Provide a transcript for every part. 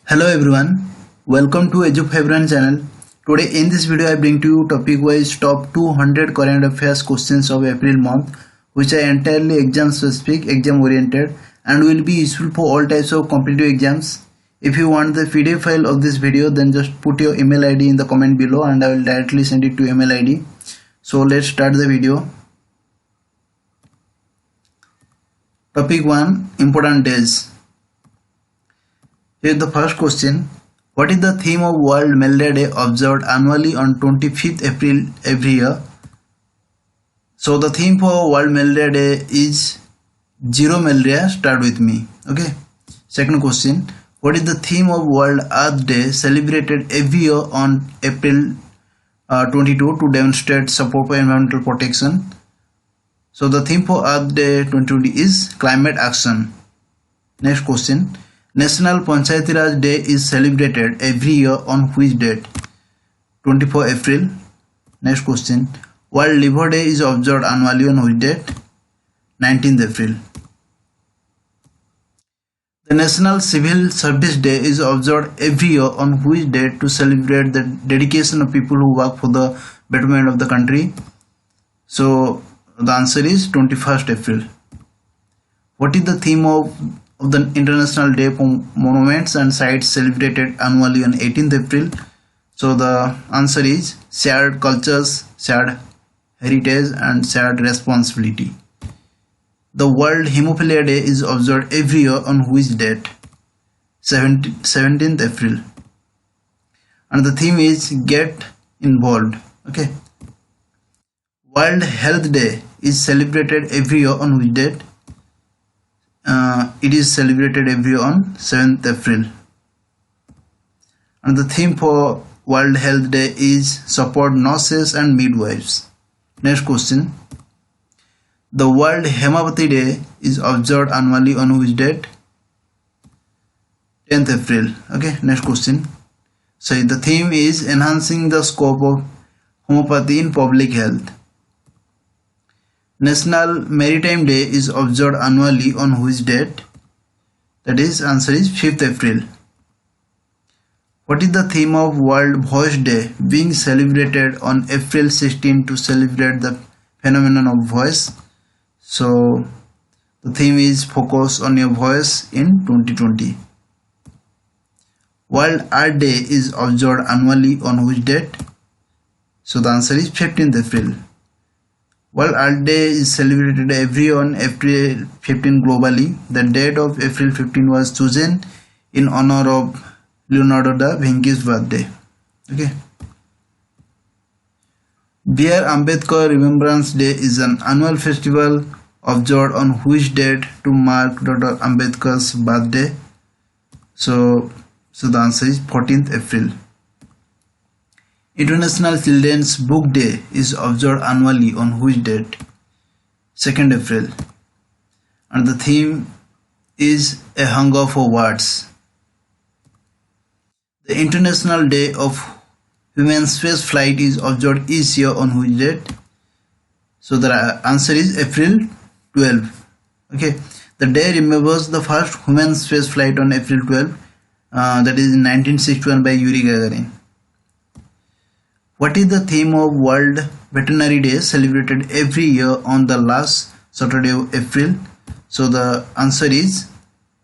Hello everyone, welcome to EduFebruary channel. Today in this video I bring to you topic wise top 200 current affairs questions of April month, which are entirely exam specific, exam oriented, and will be useful for all types of competitive exams. If you want the PDF file of this video, then just put your email ID in the comment below and I will directly send it to email ID. So let's start the video. Topic 1, important days. Here is the first question. What is the theme of World Malaria Day observed annually on 25th April every year? So the theme for World Malaria Day is Zero Malaria, start with me. Okay. Second question. What is the theme of World Earth Day celebrated every year on April 22 to demonstrate support for environmental protection? So the theme for Earth Day 2020 is climate action. Next question. National Panchayati Raj Day is celebrated every year on which date? 24 April. Next question. World Liver Day is observed annually on which date? 19th April. The National Civil Service Day is observed every year on which date to celebrate the dedication of people who work for the betterment of the country? So the answer is 21st April. What is the theme of the International Day for Monuments and Sites celebrated annually on 18th April? So the answer is shared cultures, shared heritage and shared responsibility. The World Hemophilia Day is observed every year on which date? 17th April. And the theme is get involved. Okay. World Health Day is celebrated every year on which date? It is celebrated every year on 7th April. And the theme for World Health Day is support nurses and midwives. Next question. The World Hemopathy Day is observed annually on which date? 10th April. Okay, next question. So the theme is enhancing the scope of homeopathy in public health. National Maritime Day is observed annually on which date? That is, answer is 5th April. What is the theme of World Voice Day being celebrated on April 16 to celebrate the phenomenon of voice? So the theme is focus on your voice in 2020. World Art Day is observed annually on which date? So the answer is 15th April. World Art Day is celebrated every year on April 15 globally. The date of April 15 was chosen in honor of Leonardo da Vinci's birthday. Okay. B.R. Ambedkar Remembrance Day is an annual festival observed on which date to mark Dr. Ambedkar's birthday? So the answer is 14th April. International Children's Book Day is observed annually on which date? 2nd April. And the theme is a hunger for words. The International Day of Human Space Flight is observed each year on which date? So the answer is April 12. Okay. The day remembers the first human space flight on April 12. That is in 1961 by Yuri Gagarin. What is the theme of World Veterinary Day celebrated every year on the last Saturday of April? So the answer is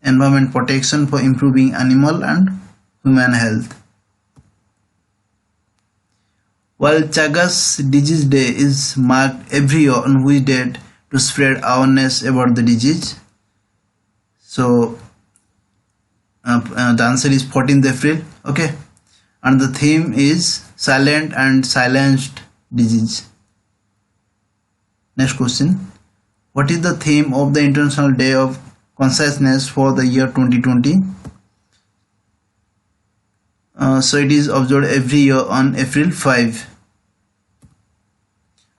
environment protection for improving animal and human health. World Chagas Disease Day is marked every year on which date to spread awareness about the disease? So the answer is 14th April. Okay. And the theme is silent and silenced disease. Next question. What is the theme of the International Day of Consciousness for the year 2020? So it is observed every year on April 5.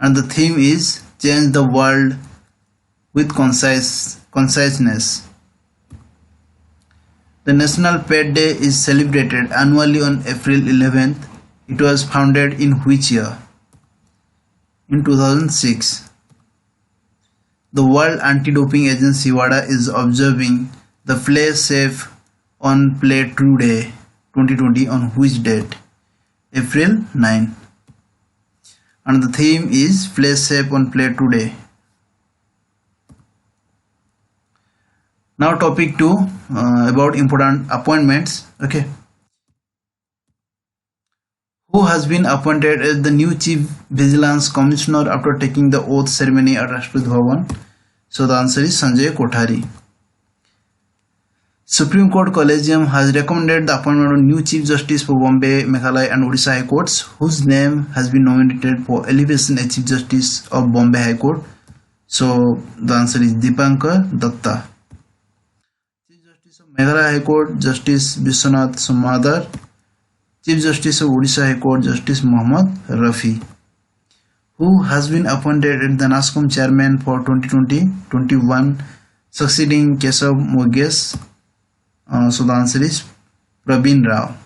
And the theme is change the world with consciousness. The National Pet Day is celebrated annually on April 11th. It was founded in which year? In 2006. The World Anti-Doping Agency WADA is observing the play safe on Play Today 2020 on which date? April 9. And the theme is Play Safe on Play Today. Now topic 2 about important appointments. Okay. Who has been appointed as the new Chief Vigilance Commissioner after taking the oath ceremony at Rashtrapati Bhavan? So the answer is Sanjay Kothari. Supreme Court Collegium has recommended the appointment of new Chief Justice for Bombay, Meghalaya and Odisha High Courts, whose name has been nominated for elevation as Chief Justice of Bombay High Court. So the answer is Dipankar Datta. Chief Justice of Meghalaya High Court, Justice Vishwanath Somadar. Chief Justice of Odisha High Court, Justice Muhammad Rafi. Who has been appointed as the NASCOM Chairman for 2020-21, succeeding Keshav Moges? So the answer is Praveen Rao.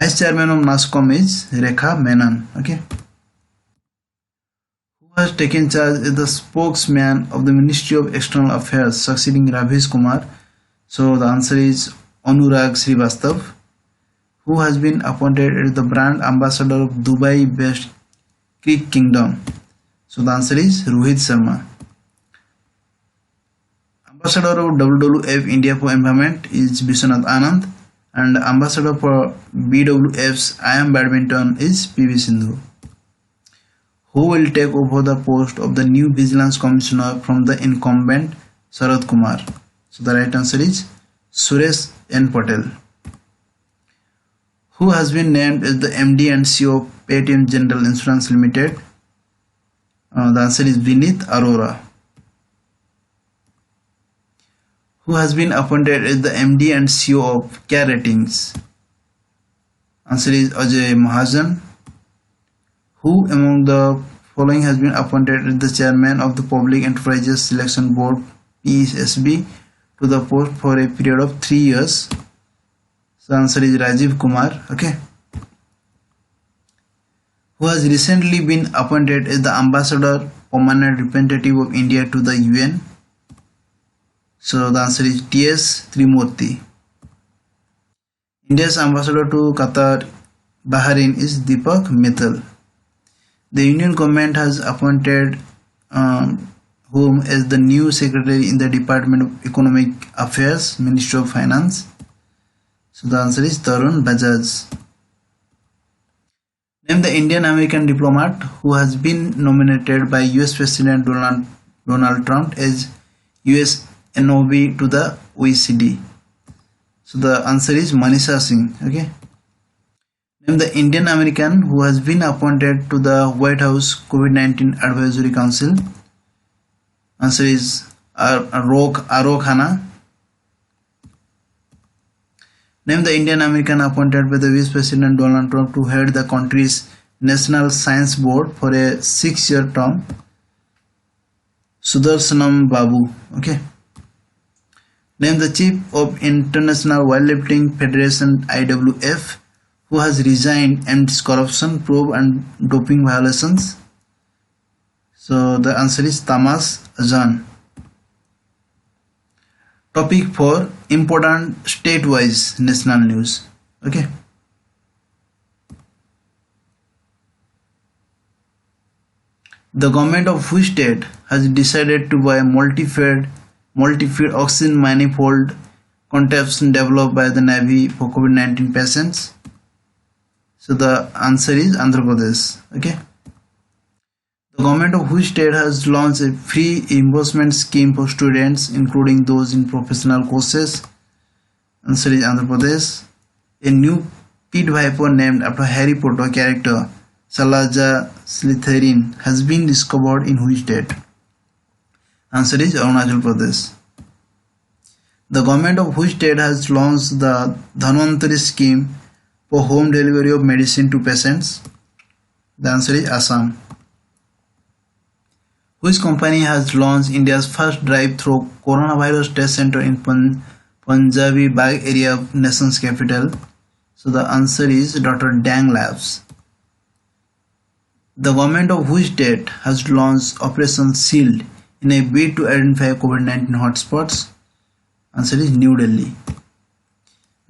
Vice Chairman of NASCOM is Rekha Menon. Okay. Who has taken charge as the spokesman of the Ministry of External Affairs, succeeding Ravish Kumar? So the answer is Anurag Srivastav. Who has been appointed as the brand ambassador of Dubai-based Creek Kingdom? So the answer is Rohit Sharma. Ambassador of WWF India for Environment is Vishwanath Anand, and Ambassador for BWF's IM Badminton is PV Sindhu. Who will take over the post of the new Vigilance Commissioner from the incumbent Sharad Kumar? So the right answer is Suresh N. Patel. Who has been named as the MD and CEO of Paytm General Insurance Limited? The answer is Vinit Arora. Who has been appointed as the MD and CEO of Care Ratings? Answer is Ajay Mahajan. Who among the following has been appointed as the Chairman of the Public Enterprises Selection Board PSSB to the post for a period of 3 years? So the answer is Rajiv Kumar. Okay. Who has recently been appointed as the Ambassador Permanent Representative of India to the UN? So the answer is T.S. Trimurti. India's ambassador to Qatar, Bahrain is Deepak Mittal. The Union government has appointed whom as the new secretary in the Department of Economic Affairs, Ministry of Finance? So the answer is Tarun Bajaj. Name the Indian American diplomat who has been nominated by US President Donald Trump as US envoy to the OECD. So the answer is Manisha Singh. Okay. Name the Indian American who has been appointed to the White House COVID-19 Advisory Council. Answer is Arok Khanna. Name the Indian American appointed by the Vice President Donald Trump to head the country's National Science Board for a 6-year term. Sudarshanam Babu. Okay. Name the Chief of International Weightlifting Federation IWF who has resigned amidst corruption probe and doping violations. So the answer is Tamas Azan. Topic 4, important state-wise national news. Okay. The government of which state has decided to buy a multi-feed oxygen manifold contraption developed by the Navy for COVID-19 patients? So the answer is Andhra Pradesh. Okay. The government of which state has launched a free reimbursement scheme for students, including those in professional courses? Answer is Andhra Pradesh. A new Pit Viper named after Harry Potter character Salazar Slytherin has been discovered in which state? Answer is Arunachal Pradesh. The government of which state has launched the Dhanvantari scheme for home delivery of medicine to patients? The answer is Assam. Which company has launched India's first drive-through coronavirus test center in Punjabi Bagh area of nation's capital? So the answer is Dr. Dang Labs. The government of which state has launched Operation SHIELD in a bid to identify COVID-19 hotspots? Answer is New Delhi.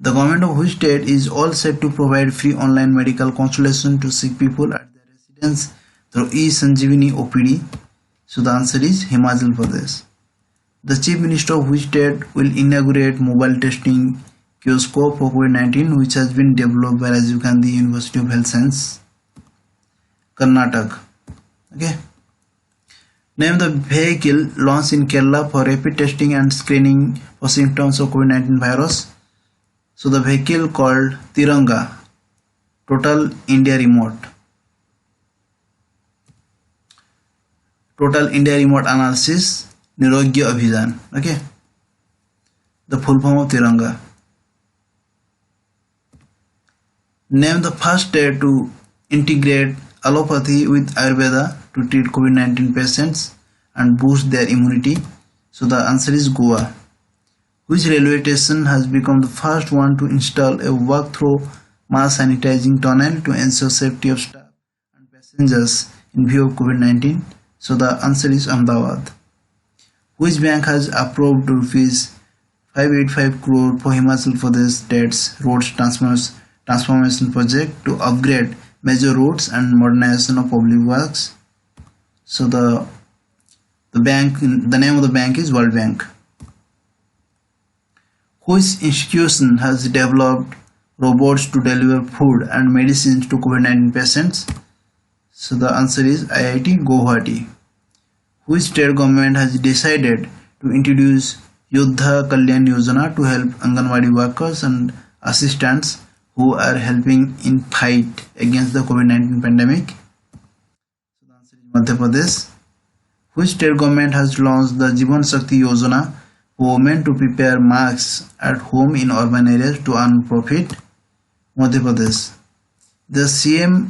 The government of which state is all set to provide free online medical consultation to sick people at their residence through e-Sanjeevani OPD? So the answer is Himachal Pradesh. The Chief Minister of which state will inaugurate mobile testing kiosk for COVID-19, which has been developed by Rajiv Gandhi University of Health Science, Karnataka. Okay. Name the vehicle launched in Kerala for rapid testing and screening for symptoms of COVID-19 virus. So the vehicle called Tiranga, Total India Remote. Total India Remote Analysis Nirogya Abhijan. Okay. The full form of Tiranga. Name the first state to integrate allopathy with Ayurveda to treat COVID-19 patients and boost their immunity. So the answer is Goa. Which railway station has become the first one to install a walk-through mass sanitizing tunnel to ensure safety of staff and passengers in view of COVID-19? So the answer is Ahmedabad. Which bank has approved rupees 585 crore for Himachal Pradesh State's roads transformation project to upgrade major roads and modernization of public works? So the name of the bank is World Bank. Which institution has developed robots to deliver food and medicines to COVID-19 patients? So the answer is IIT Guwahati. Which state government has decided to introduce Yodha Kalyan Yojana to help Anganwadi workers and assistants who are helping in fight against the COVID-19 pandemic? So the answer is Madhya Pradesh. Which state government has launched the Jivan Shakti Yojana for women to prepare masks at home in urban areas to earn profit? Madhya Pradesh. The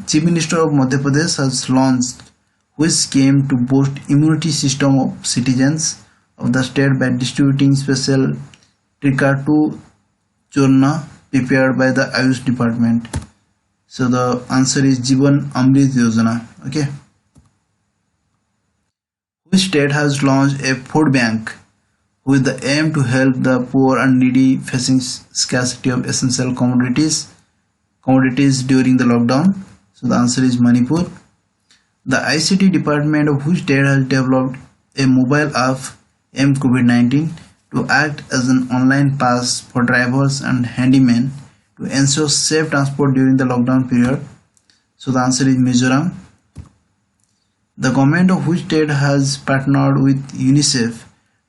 Chief Minister of Madhya Pradesh has launched which scheme to boost immunity system of citizens of the state by distributing special Trika 2 Churna prepared by the Ayush department. So the answer is Jivan Amrit Yojana. Okay. Which state has launched a food bank with the aim to help the poor and needy facing scarcity of essential commodities during the lockdown? So the answer is Manipur. The ICT department of which state has developed a mobile app aimed COVID-19 to act as an online pass for drivers and handymen to ensure safe transport during the lockdown period? So the answer is Mizoram. The government of which state has partnered with UNICEF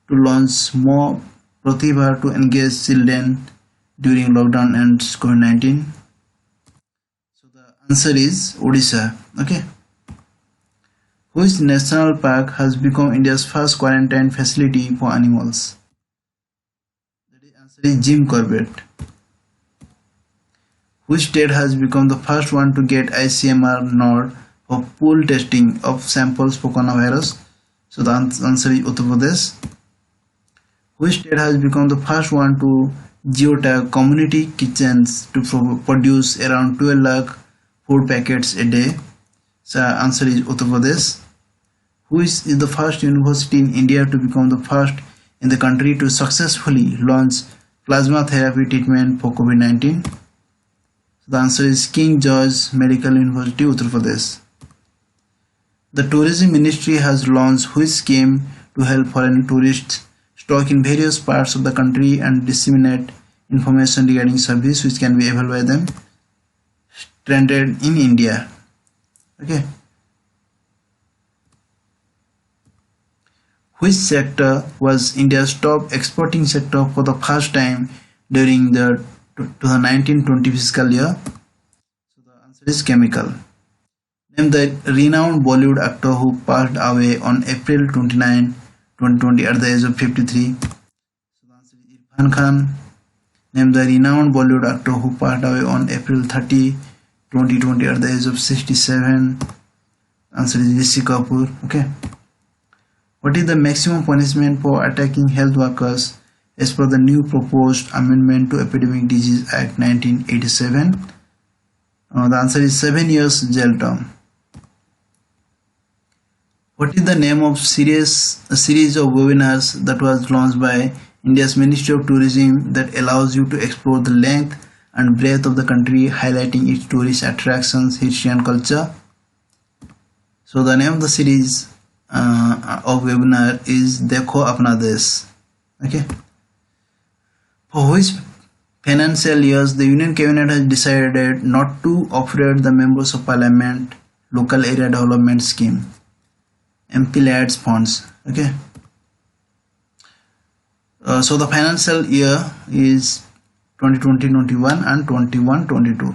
to launch more Pratibha to engage children during lockdown and COVID-19? So the answer is Odisha. Okay. Which national park has become India's first quarantine facility for animals? The answer is Jim Corbett. Which state has become the first one to get ICMR nod for pool testing of samples for coronavirus? So the answer is Uttar Pradesh. Which state has become the first one to geotag community kitchens to produce around 12 lakh food packets a day? So answer is Uttar Pradesh. Which is the first university in India to become the first in the country to successfully launch plasma therapy treatment for COVID-19? So the answer is King George Medical University, Uttar Pradesh. The Tourism Ministry has launched which scheme to help foreign tourists stock in various parts of the country and disseminate information regarding service which can be available by them stranded in India? Okay. Which sector was India's top exporting sector for the first time during the 2019-20 fiscal year? So the answer is chemical. Name the renowned Bollywood actor who passed away on April 29, 2020 at the age of 53. So the answer is Irfan Khan. Name the renowned Bollywood actor who passed away on April 30, 2020 at the age of 67. Answer is Rishi Kapoor. Okay. What is the maximum punishment for attacking health workers as per the new proposed amendment to Epidemic Disease Act 1987? The answer is 7 years jail term. What is the name of a series of webinars that was launched by India's Ministry of Tourism that allows you to explore the length and breadth of the country, highlighting its tourist attractions, history and culture. So the name of the series of webinar is Dekho Apna Desh. Okay. For which financial years the Union Cabinet has decided not to operate the Members of Parliament Local Area Development Scheme (MPLADS) funds. Okay. So the financial year is 2020-21 and 21-22.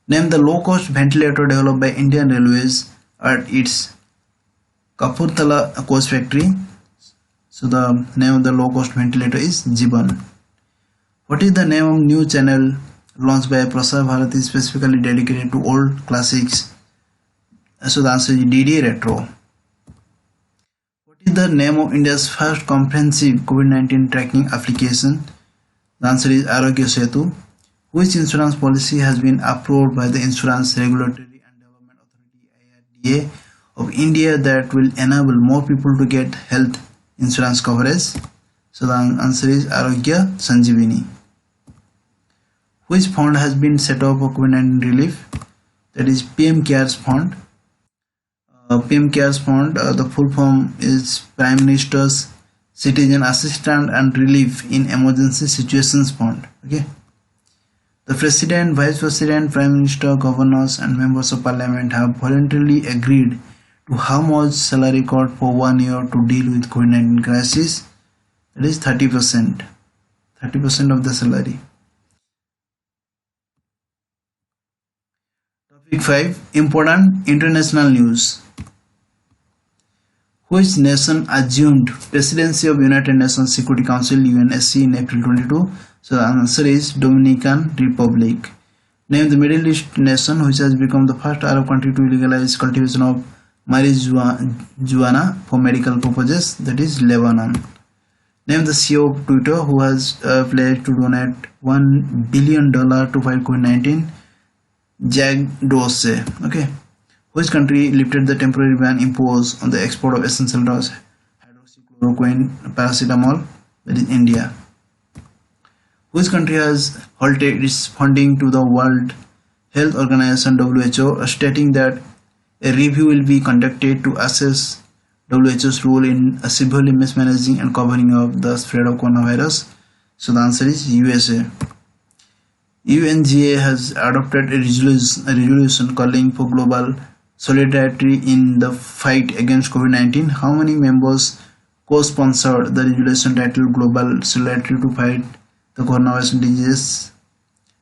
Name the low-cost ventilator developed by Indian Railways at its Kapurthala coach factory. So the name of the low-cost ventilator is Jiban. What is the name of new channel launched by Prasar Bharati specifically dedicated to old classics? So the answer is DD Retro. What is the name of India's first comprehensive COVID-19 tracking application? The answer is Arogya Setu. Which insurance policy has been approved by the Insurance Regulatory and Development Authority IRDA of India that will enable more people to get health insurance coverage? So the answer is Arogya Sanjeevani. Which fund has been set up for COVID-19 relief? That is PM CARES Fund. PM CARES Fund, the full form is Prime Minister's Citizen Assistance and Relief in Emergency Situations Fund. Okay. The President, Vice President, Prime Minister, Governors and Members of Parliament have voluntarily agreed to how much salary cut for 1 year to deal with COVID-19 crisis. That is 30%. 30% of the salary. Topic 5. Important international news. Which nation assumed presidency of United Nations Security Council UNSC in April 22? So the answer is Dominican Republic. Name the Middle East nation which has become the first Arab country to legalize cultivation of marijuana for medical purposes. That is Lebanon. Name the CEO of Twitter who has pledged to donate $1 billion to fight COVID-19. Jack Dorsey. Okay. Which country lifted the temporary ban imposed on the export of essential drugs, hydroxychloroquine, paracetamol? That is India. Which country has halted its funding to the World Health Organization WHO, stating that a review will be conducted to assess WHO's role in severely mismanaging and covering up the spread of coronavirus? So the answer is USA. UNGA has adopted a resolution calling for global solidarity in the fight against COVID-19. How many members co-sponsored the resolution titled Global Solidarity to Fight the Coronavirus Disease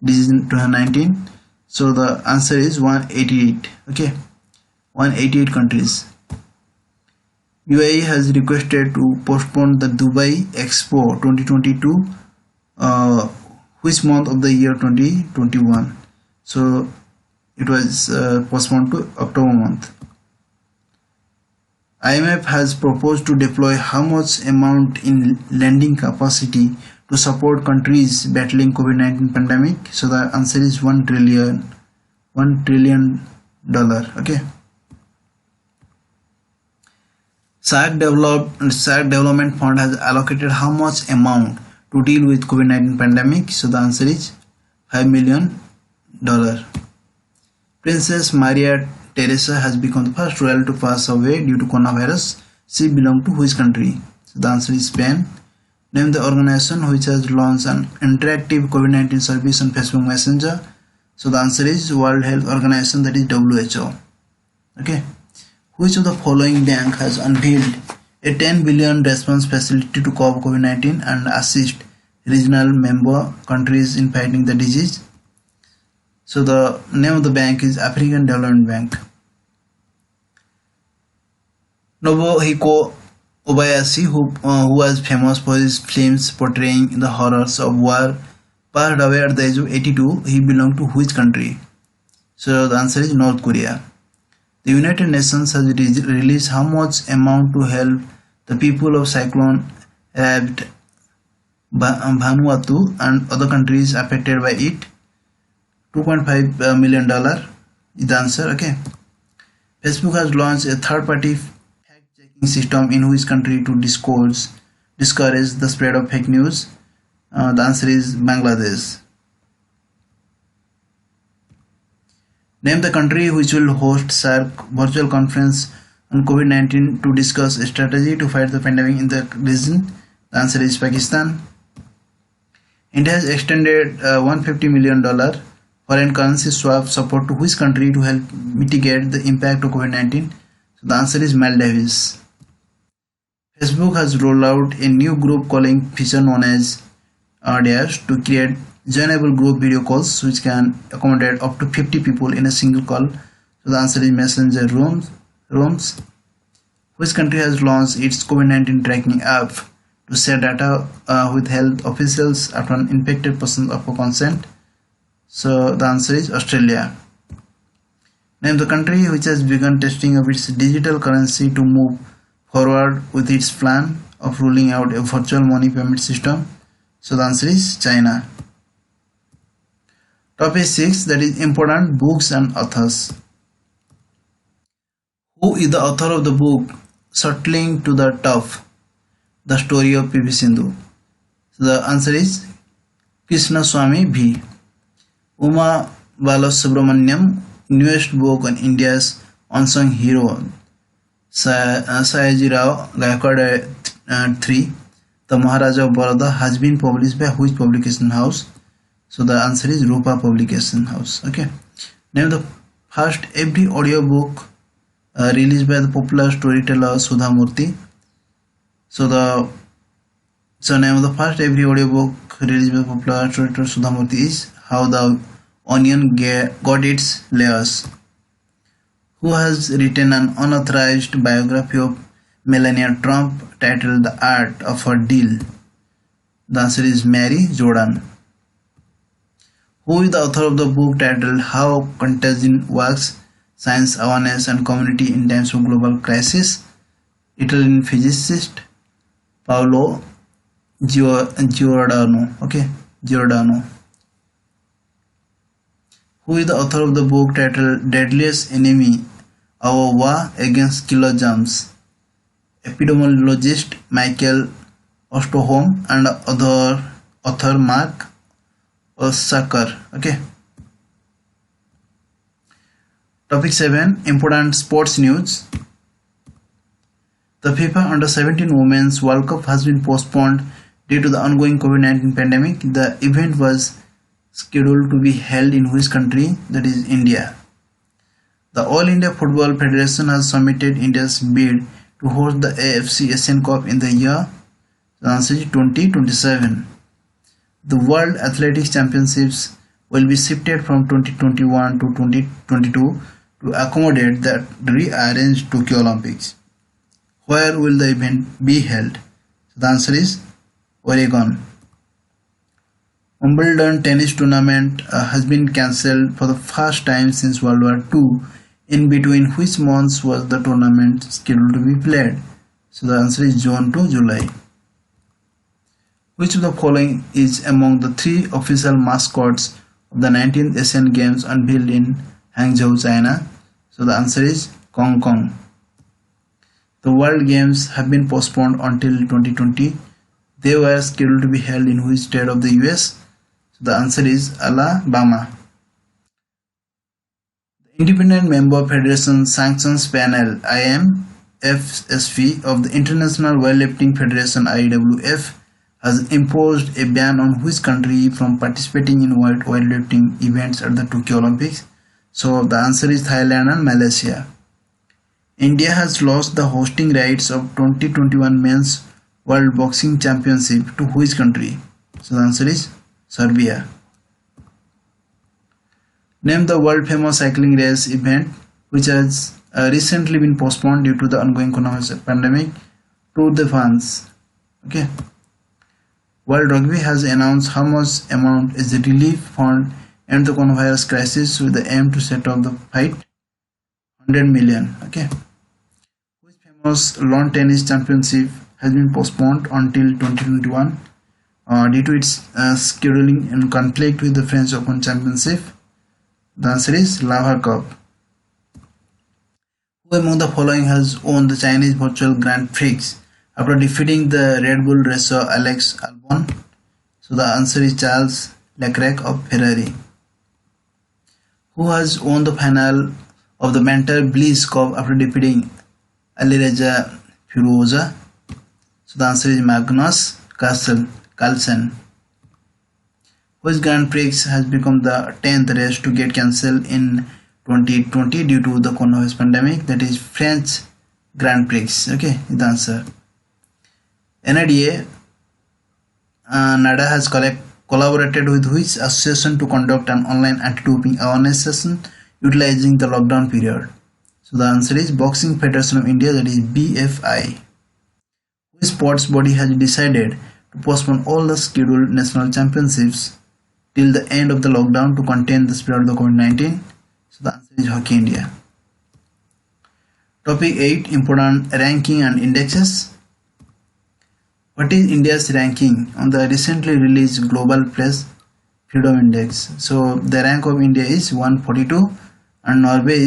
2019? So the answer is 188. Okay, 188 countries. UAE has requested to postpone the Dubai Expo 2022. Which month of the year 2021? So it was postponed to October month. IMF has proposed to deploy how much amount in lending capacity to support countries battling COVID-19 pandemic? So the answer is $1 trillion. Okay. SAC Development Fund has allocated how much amount to deal with COVID-19 pandemic? So the answer is $5 million. Princess Maria Theresa has become the first royal to pass away due to coronavirus. She belonged to which country? So the answer is Spain. Name the organization which has launched an interactive COVID-19 service on Facebook Messenger. So the answer is World Health Organization, that is WHO. Okay. Which of the following bank has unveiled a 10 billion response facility to cover COVID-19 and assist regional member countries in fighting the disease? So the name of the bank is African Development Bank. Nobuhiko Obayashi, who was famous for his films portraying the horrors of war, passed away at the age of 82. He belonged to which country? So the answer is North Korea. The United Nations has released how much amount to help the people of cyclone ravaged Vanuatu and other countries affected by it? $2.5 million is the answer. Okay. Facebook has launched a third-party fact-checking system in which country to disclose discourage the spread of fake news? The answer is Bangladesh. Name the country which will host SARC virtual conference on COVID-19 to discuss a strategy to fight the pandemic in the region. The answer is Pakistan. India has extended $150 million foreign currency swap support to which country to help mitigate the impact of COVID-19? So the answer is Maldives. Facebook has rolled out a new group calling feature known as Dash to create joinable group video calls which can accommodate up to 50 people in a single call. So the answer is Messenger Rooms. Which country has launched its COVID-19 tracking app to share data with health officials after an infected person offer consent? So the answer is Australia. Name the country which has begun testing of its digital currency to move forward with its plan of rolling out a virtual money payment system. So the answer is China. Topic 6, that is important books and authors. Who is the author of the book Settling to the Top, the story of PV Sindhu? So the answer is Krishna Swami V. Uma Balasubramaniam, newest book on India's unsung hero Sayajirao Gaikwad 3, The Maharaja of Baroda, has been published by which publication house? So the answer is Rupa Publication House. Okay. Name the first every audiobook released by the popular storyteller Sudha Murthy. So name of the first every audiobook released by popular storyteller Sudha Murthy is How the Onion Got Its Layers. Who has written an unauthorized biography of Melania Trump titled The Art of Her Deal? The answer is Mary Jordan. Who is the author of the book titled How Contagion Works, Science Awareness and Community in Times of Global Crisis? Italian physicist Paolo Giordano. Giordano. Who is the author of the book titled Deadliest Enemy, Our War Against Killer Germs? Epidemiologist Michael Osterholm and author Mark Ossaker. Okay. Topic 7, important sports news. The FIFA Under-17 Women's World Cup has been postponed due to the ongoing COVID-19 pandemic. The event was scheduled to be held in which country? That is India. The All India Football Federation has submitted India's bid to host the AFC Asian Cup in the year 2027. The World Athletics Championships will be shifted from 2021 to 2022 to accommodate the rearranged Tokyo Olympics. Where will the event be held? The answer is Oregon. Wimbledon tennis tournament has been cancelled for the first time since World War II. In between which months was the tournament scheduled to be played? So the answer is June to July. Which of the following is among the 3 official mascots of the 19th Asian Games unveiled in Hangzhou, China? So the answer is Kong Kong. The World Games have been postponed until 2020. They were scheduled to be held in which state of the US? So the answer is Alabama. The Independent Member Federation Sanctions Panel IMFSP of the International Weightlifting Federation IWF has imposed a ban on which country from participating in weightlifting events at the Tokyo Olympics? So the answer is Thailand and Malaysia. India has lost the hosting rights of 2021 Men's World Boxing Championship to which country? So the answer is Serbia. Name the world famous cycling race event which has recently been postponed due to the ongoing coronavirus pandemic. Tour de France. Okay. World Rugby has announced how much amount is the relief fund and the coronavirus crisis with the aim to set up the fight 100 million. Okay. Which famous lawn tennis championship has been postponed until 2021 due to its scheduling in conflict with the French Open Championship? The answer is Laver Cup. Who among the following has won the Chinese Virtual Grand Prix after defeating the Red Bull racer Alex Albon? So the answer is Charles Leclerc of Ferrari. Who has won the final of the Mentor Bliss Cup after defeating Alireza Firouzja? So the answer is Magnus Carlsen. Which Grand Prix has become the 10th race to get cancelled in 2020 due to the coronavirus pandemic? That is French Grand Prix. Okay, the answer. NADA NADA has collaborated with which association to conduct an online anti-doping awareness session utilizing the lockdown period? So the answer is Boxing Federation of India, that is BFI. Which sports body has decided to postpone all the scheduled national championships till the end of the lockdown to contain the spread of the COVID-19? So the answer is Hockey India. Topic 8, important ranking and indexes. What is India's ranking on the recently released Global Press Freedom Index? So the rank of India is 142 and Norway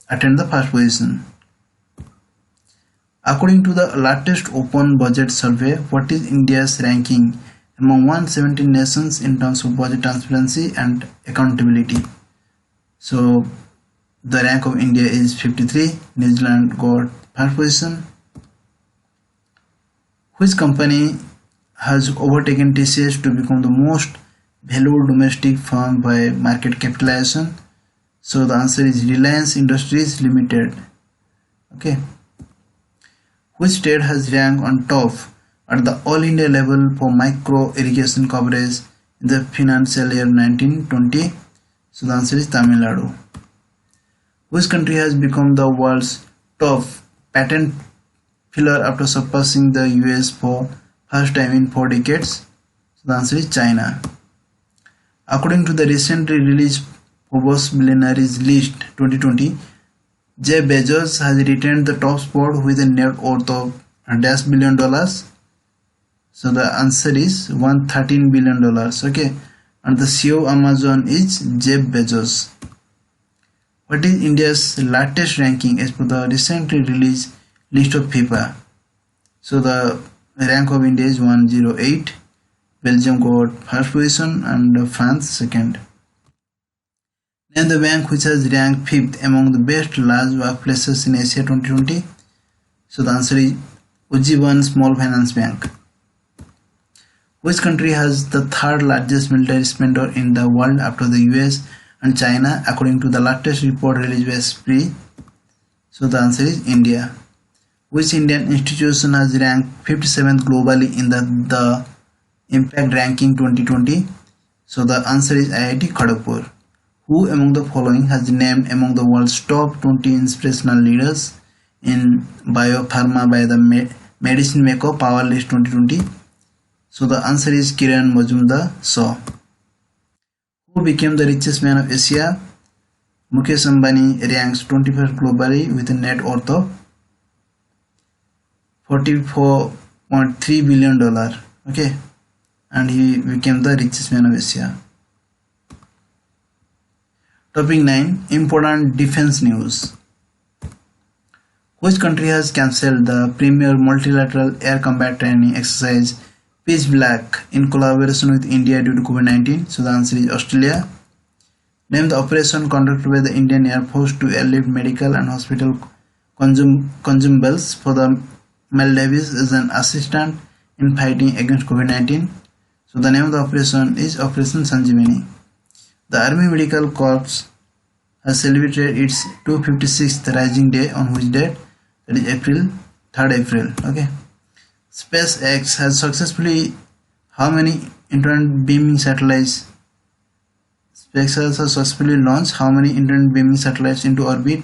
attained the first position. According to the latest open budget survey, what is India's ranking among 117 nations in terms of budget transparency and accountability? So the rank of India is 53. New Zealand got first position. Which company has overtaken TCS to become the most valued domestic firm by market capitalization? So the answer is Reliance Industries Limited. Okay. Which state has ranked on top at the all India level for micro irrigation coverage in the financial year 1920? So the answer is Tamil Nadu. Which country has become the world's top patent filer after surpassing the US for first time in 4 decades? So the answer is China. According to the recently released Forbes Billionaires List 2020, Jeff Bezos has retained the top spot with a net worth of $1 billion. So the answer is $113 billion. Okay, and the CEO of Amazon is Jeff Bezos. What is India's latest ranking as per the recently released list of FIFA? So the rank of India is 108. Belgium got first position and France second. Name the bank which has ranked 5th among the best large workplaces in Asia 2020. So the answer is Ujjivan Small Finance Bank. Which country has the third largest military spender in the world after the US and China according to the latest report released by SPRI? So the answer is India. Which Indian institution has ranked 57th globally in the Impact Ranking 2020? So the answer is IIT Kharagpur. Who among the following has named among the world's top 20 inspirational leaders in biopharma by the Medicine Maker Power List 2020? So the answer is Kiran Majumdar-Shaw. Who became the richest man of Asia? Mukesh Ambani ranks 21st globally with a net worth of $44.3 billion. Okay, and he became the richest man of Asia. Topic 9, important defense news. Which country has cancelled the premier multilateral air combat training exercise Pitch Black in collaboration with India due to COVID-19? So the answer is Australia. Name the operation conducted by the Indian Air Force to airlift medical and hospital consumables for the Maldives as an assistant in fighting against COVID-19. So the name of the operation is Operation Sanjeevani. The Army Medical Corps has celebrated its 256th Rising Day on which date? That is 3rd April. Okay. SpaceX has successfully how many internet beaming satellites? SpaceX has successfully launched how many internet beaming satellites into orbit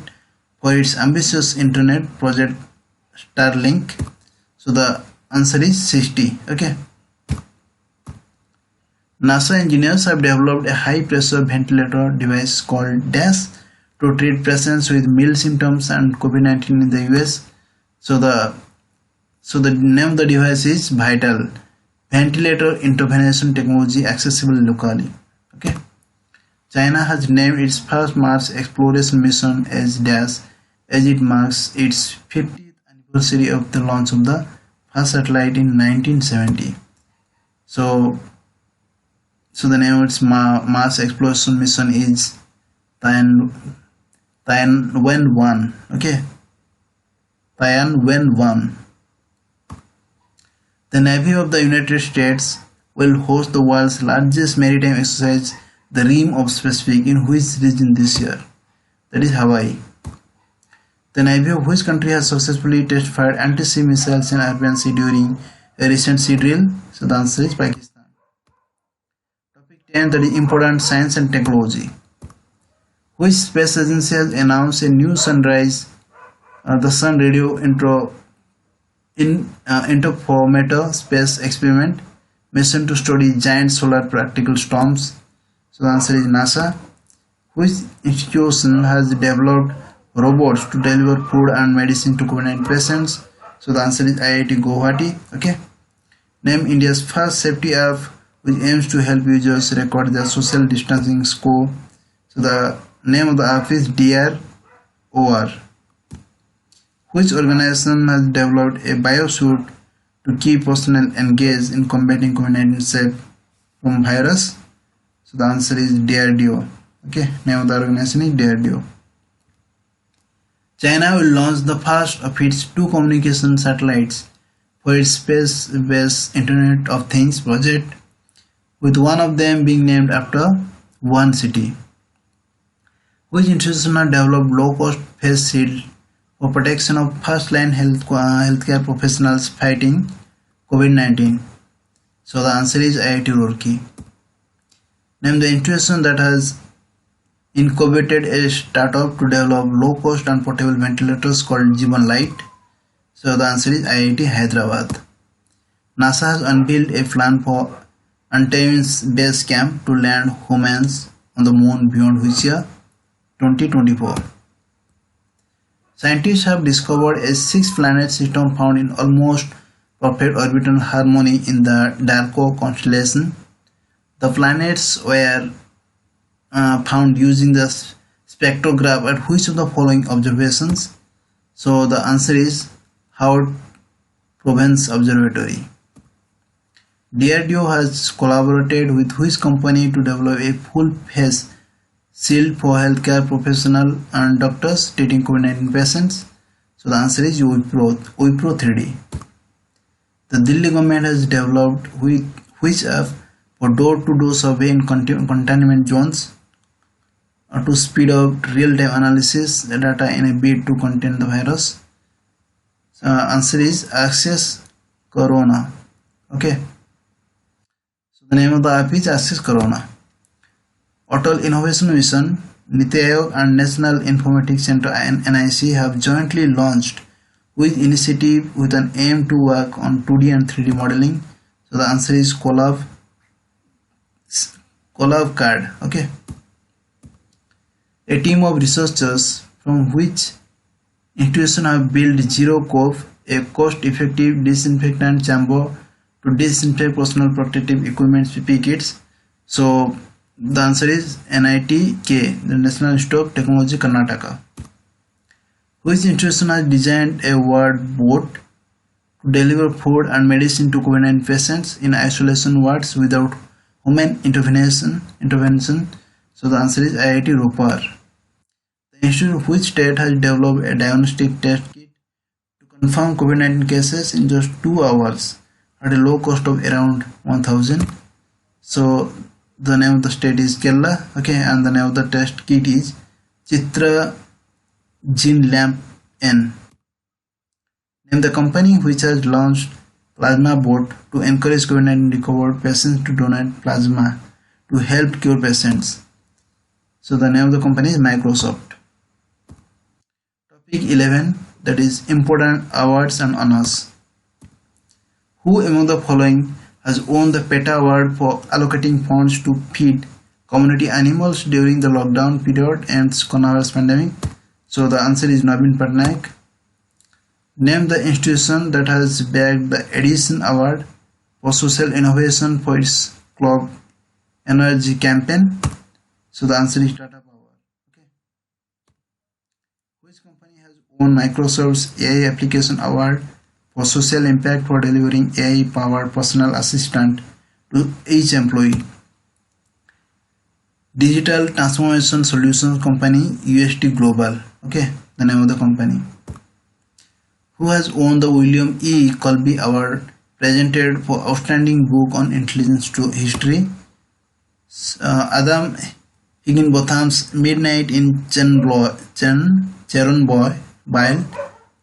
for its ambitious internet project Starlink? So the answer is 60. Okay. NASA engineers have developed a high-pressure ventilator device called DASH to treat patients with mild symptoms and COVID-19 in the US. So the name of the device is Vital Ventilator Intervention Technology, accessible locally. Okay. China has named its first Mars exploration mission as DASH as it marks its 50th anniversary of the launch of the first satellite in 1970. So, the name of its Mars exploration mission is Tianwen 1. Okay, Tianwen 1. The Navy of the United States will host the world's largest maritime exercise, the Rim of Pacific, in which region this year? That is Hawaii. The Navy of which country has successfully test-fired anti-sea missiles in Arabian Sea during a recent sea drill? So the answer is Pakistan. Topic 10, that is important science and technology. Which space agency has announced a new sunrise, the Sun Radio Interferometer space experiment mission to study giant solar particle storms? So the answer is NASA. Which institution has developed robots to deliver food and medicine to COVID-19 patients? So the answer is IIT Guwahati. Okay. Name India's first safety app which aims to help users record their social distancing score. So the name of the app is DROR. Which organization has developed a biosuit to keep personnel engaged in combating COVID-19 safe from virus? So the answer is DRDO. Okay, name of the organization is DRDO. China will launch the first of its two communication satellites for its space-based Internet of Things project, with one of them being named after one city. Which institution has developed low-cost face shield for protection of first-line healthcare professionals fighting COVID-19? So the answer is IIT Roorkee. Name the institution that has incubated a startup to develop low-cost and portable ventilators called Jeevan Light. So the answer is IIT Hyderabad. NASA has unveiled a plan for Artemis base camp to land humans on the moon beyond which year? 2024. Scientists have discovered a six-planet system found in almost perfect orbital harmony in the Draco constellation. The planets were found using the spectrograph at which of the following observations? So the answer is Howard Province Observatory. DRDO has collaborated with which company to develop a full face shield for healthcare professionals and doctors treating COVID-19 patients? So the answer is Wipro 3D. The Delhi government has developed which app for door-to-door survey in containment zones to speed up real-time analysis data in a bid to contain the virus? Answer is Access Corona. Okay. So the name of the app is Access Corona. Atal Innovation Mission, Niti Aayog and National Informatics Center NIC have jointly launched which initiative with an aim to work on 2D and 3D modeling? So the answer is Collab Card. Okay. A team of researchers from which institution have built Zero Cove, a cost-effective disinfectant chamber to disinfect personal protective equipment PPE kits? So the answer is NITK, the National Institute of Technology, Karnataka. Which institution has designed a ward boat to deliver food and medicine to COVID-19 patients in isolation wards without human intervention? So the answer is IIT Ropar. The institute of which state has developed a diagnostic test kit to confirm COVID-19 cases in just 2 hours at a low cost of around 1,000. So the name of the state is Kerala. Okay, and the name of the test kit is Chitra Gene Lamp N. Name the company which has launched plasma boat to encourage COVID-19 recovered patients to donate plasma to help cure patients. So the name of the company is Microsoft. Topic 11, that is important awards and honors. Who among the following has won the PETA award for allocating funds to feed community animals during the lockdown period and coronavirus pandemic? So the answer is Naveen Patnaik. Name the institution that has bagged the Edison Award for social innovation for its cloud energy campaign. So the answer is Tata Power. Okay. Which company has won Microsoft's AI Application Award for social impact for delivering AI-powered personal assistant to each employee. Digital Transformation Solutions Company UST Global. Okay, the name of the company. Who has won the William E. Colby Award presented for outstanding book on intelligence to history? Adam Higginbotham's Midnight in Chernobyl,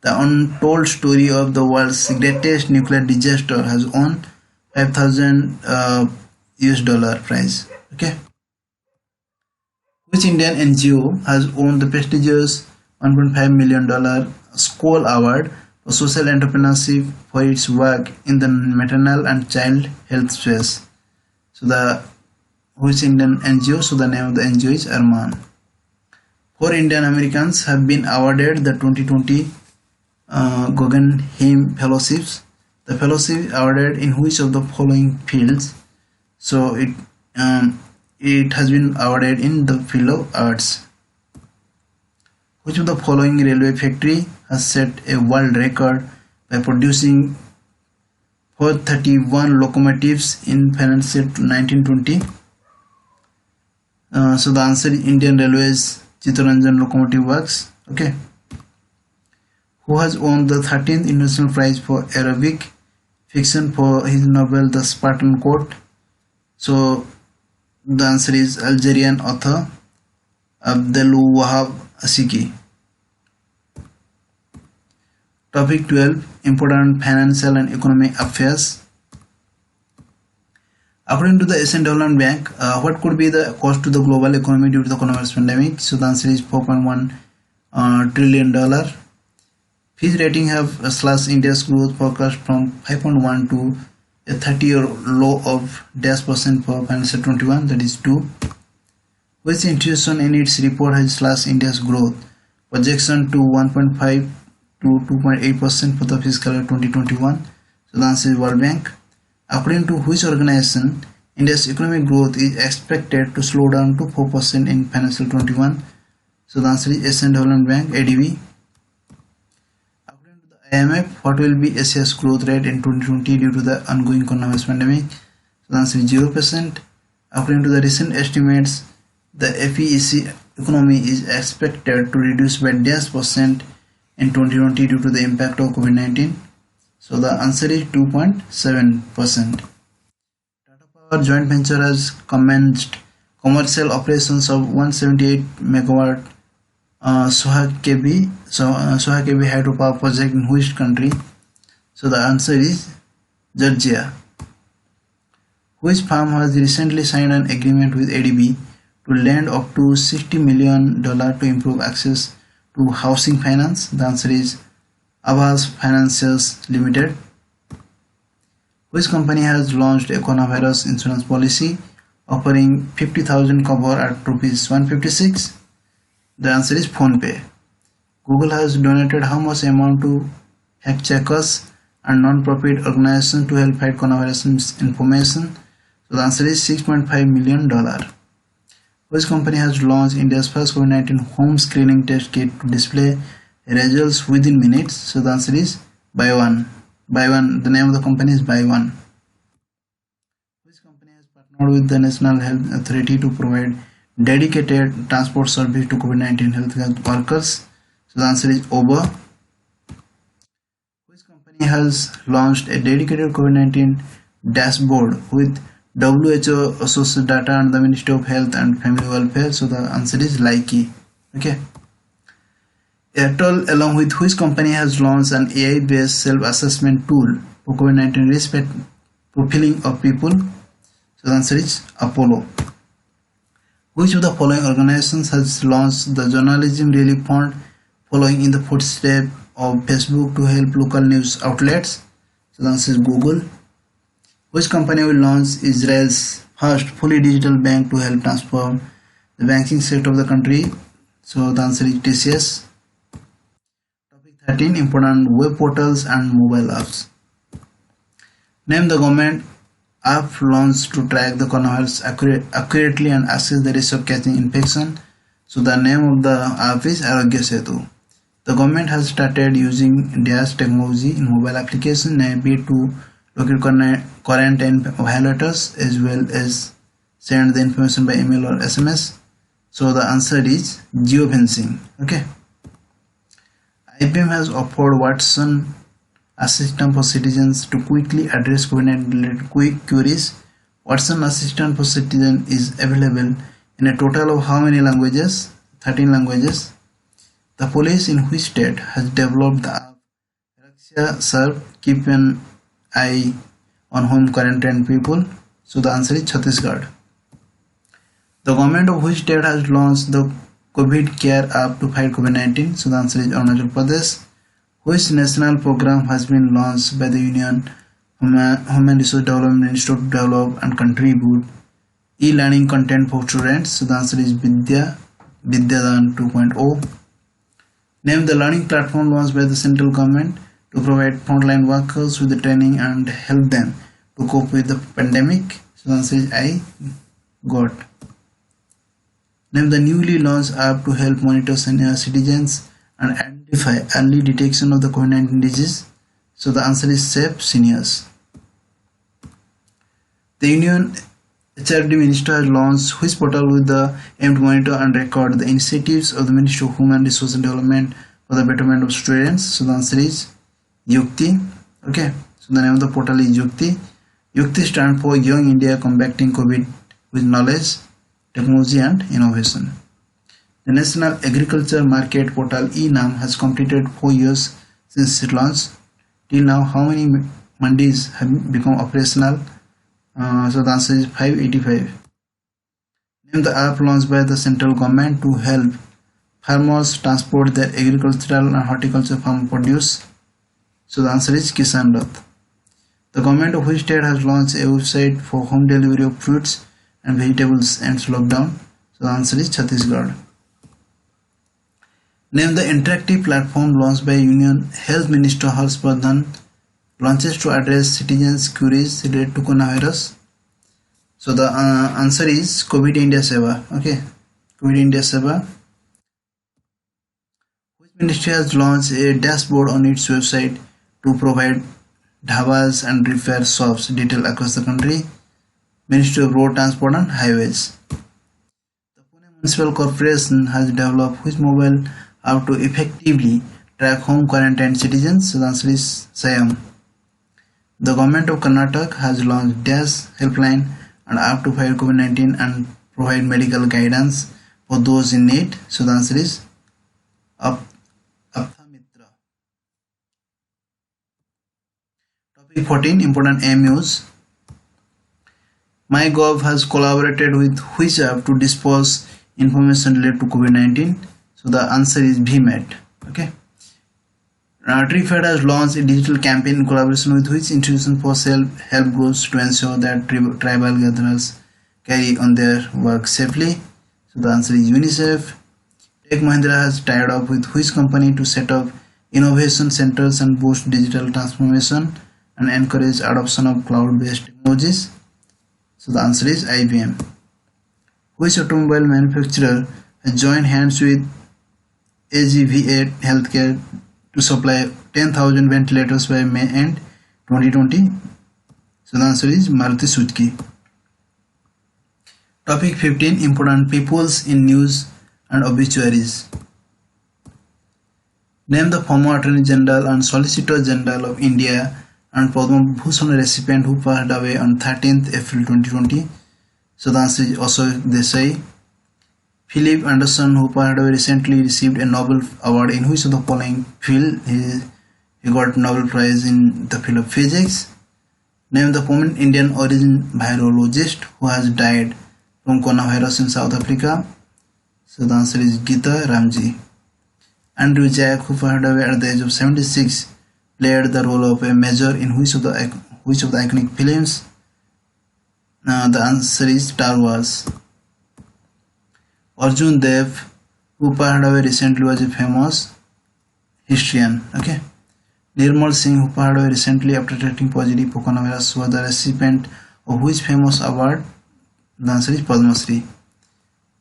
the untold story of the world's greatest nuclear disaster, has won 5,000 US dollar prize. Okay. Which Indian NGO has won the prestigious $1.5 million Skoll Award for social entrepreneurship for its work in the maternal and child health space? So the which Indian NGO? So the name of the NGO is Arman. 4 Indian Americans have been awarded the 2020 Guggenheim Fellowships. The fellowship awarded in which of the following fields? So it has been awarded in the field of arts. Which of the following railway factory has set a world record by producing 431 locomotives in financial 1920? So the answer is Indian Railways Chittaranjan Locomotive Works. Okay. Who has won the 13th International Prize for Arabic Fiction for his novel The Spartan Court? So the answer is Algerian author Abdelwahab Asiki. Topic 12. Important financial and economic affairs. According to the Asian Development Bank, what could be the cost to the global economy due to the coronavirus pandemic? So the answer is $4.1 trillion. Fitch rating have slashed India's growth forecast from 5.1 to a 30-year low of -% for financial 21, that is 2. Which institution in its report has slashed India's growth projection to 1.5 to 2.8% for the fiscal year 2021? So the answer is World Bank. According to which organization, India's economic growth is expected to slow down to 4% in financial 21? So the answer is Asian Development Bank, ADB. According to the IMF, what will be Asia's growth rate in 2020 due to the ongoing coronavirus pandemic? So the answer is 0%. According to the recent estimates, the FEEC economy is expected to reduce by -% in 2020 due to the impact of COVID-19. So the answer is 2.7%. Tata Power joint venture has commenced commercial operations of 178 megawatt Sohakbi hydropower project in which country? So the answer is Georgia. Which firm has recently signed an agreement with ADB to lend up to $60 million to improve access to housing finance? The answer is Abbas Financials Limited. Which company has launched a coronavirus insurance policy offering 50,000 cover at rupees 156? The answer is PhonePe. Google has donated how much amount to fact checkers and non-profit organizations to help fight coronavirus misinformation? So the answer is $6.5 million. Which company has launched India's first COVID-19 home screening test kit to display results within minutes? So the answer is Buy1. The name of the company is Buy1. Which company has partnered with the National Health Authority to provide dedicated transport service to COVID-19 healthcare workers? So the answer is Uber. Which company has launched a dedicated COVID-19 dashboard with WHO associated data and the Ministry of Health and Family Welfare? So the answer is Likee. Okay. Airtel, along with which company, has launched an AI-based self-assessment tool for COVID-19 risk profiling of people? So the answer is Apollo. Which of the following organizations has launched the Journalism Relief Fund following in the footsteps of Facebook to help local news outlets? So the answer is Google. Which company will launch Israel's first fully digital bank to help transform the banking sector of the country? So the answer is TCS. Topic 13. Important web portals and mobile apps. Name the government app launched to track the coronavirus accurately and assess the risk of catching infection. So the name of the app is Arogya Setu. The government has started using dash technology in mobile application maybe to locate quarantine violators as well as send the information by email or SMS. So the answer is geofencing. Okay. IBM has offered Watson Assistant for citizens to quickly address COVID-19 related quick queries. Watson Assistant for Citizen is available in a total of how many languages? 13 languages. The police in which state has developed the app Raksha Serve Keep an Eye on Home Quarantined People? So the answer is Chhattisgarh. The government of which state has launched the COVID Care app to fight COVID-19? So the answer is Arunachal Pradesh. Which national program has been launched by the Union Human Resource Development Institute to develop and contribute e-learning content for students? So the answer is Vidyadan 2.0. Name the learning platform launched by the central government to provide frontline workers with the training and help them to cope with the pandemic. So the answer is I got. Name the newly launched app to help monitor senior citizens and identify early detection of the COVID-19 disease. So the answer is Safe Seniors. The Union HRD Minister has launched which portal with the aim to monitor and record the initiatives of the Ministry of Human Resource and Development for the betterment of students? So the answer is Yukti. Okay, so the name of the portal is Yukti. Yukti stands for Young India Combating COVID with Knowledge, Technology and Innovation. The National Agriculture Market Portal e-Nam has completed 4 years since it launched. Till now, how many mandis have become operational? So the answer is 585. Name the app launched by the central government to help farmers transport their agricultural and horticultural farm produce. So the answer is Kisan Rath. The government of which state has launched a website for home delivery of fruits and vegetables and lockdown? So the answer is Chhattisgarh. Name the interactive platform launched by Union Health Minister Harsh Vardhan launches to address citizens' queries related to coronavirus. So the answer is COVID India Seva. Okay, COVID India Seva. Which ministry has launched a dashboard on its website to provide dhabas and repair shops detail across the country? Ministry of Road Transport and Highways. The Pune Municipal Corporation has developed which mobile app to effectively track home quarantined citizens? So the answer is Siam. The government of Karnataka has launched Dash helpline and app to fight COVID-19 and provide medical guidance for those in need. So the answer is Apthamitra. Topic 14, important MUs. MyGov has collaborated with which app to dispose information related to COVID-19? So the answer is VMAT. Okay. TreeFed has launched a digital campaign in collaboration with which institution for self-help groups to ensure that tribal gatherers carry on their work safely? So the answer is UNICEF. Tech Mahindra has tied up with which company to set up innovation centers and boost digital transformation and encourage adoption of cloud-based technologies? So the answer is IBM. Which automobile manufacturer has joined hands with AGVA Healthcare to supply 10,000 ventilators by May end 2020? So the answer is Maruti Suzuki. Topic 15, important peoples in news and obituaries. Name the former Attorney General and Solicitor General of India and Padma Bhushan recipient who passed away on 13th April 2020. So the answer is Ashok Desai. Philip Anderson, who passed away recently, received a Nobel Award in which of the following field? He got Nobel Prize in the field of physics. Name the prominent Indian origin virologist who has died from coronavirus in South Africa. So the answer is Geeta Ramji. Andrew Jack, who passed away at the age of 76, played the role of a major in which of the iconic films? The answer is Star Wars. Arjun Dev, who passed away recently, was a famous historian. Okay. Nirmal Singh, who passed away recently after testing positive for coronavirus, was the recipient of which famous award? The answer is Padma Shri.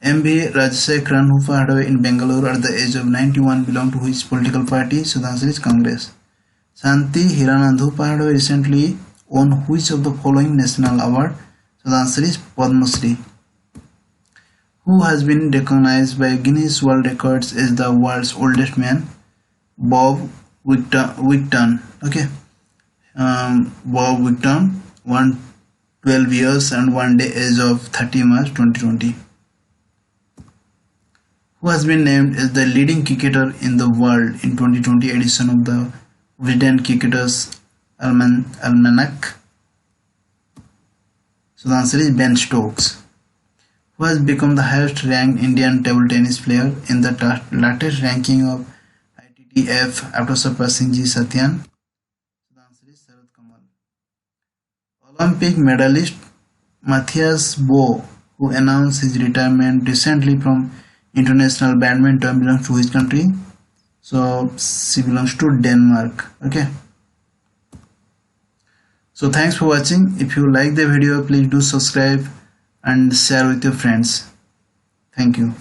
M.B. Rajashekharan, who passed away in Bangalore at the age of 91, belonged to which political party? So the answer is Congress. Shanti Hiranand, who passed away recently, won which of the following national award? So the answer is Padma Shri. Who has been recognized by Guinness World Records as the world's oldest man? Bob Wigton. Okay. Bob Wigton, 112 years and 1 day, age of 30 March 2020. Who has been named as the leading cricketer in the world in 2020 edition of the Wisden Cricketers Almanac? So the answer is Ben Stokes. Who has become the highest ranked Indian table tennis player in the latest ranking of ITTF after surpassing G. Satyan? So the answer is Sharad Kamal. Olympic medalist Matthias Bo, who announced his retirement recently from international badminton, belongs to which country? So she belongs to Denmark. Okay. So thanks for watching. If you like the video, please do subscribe and share with your friends. Thank you.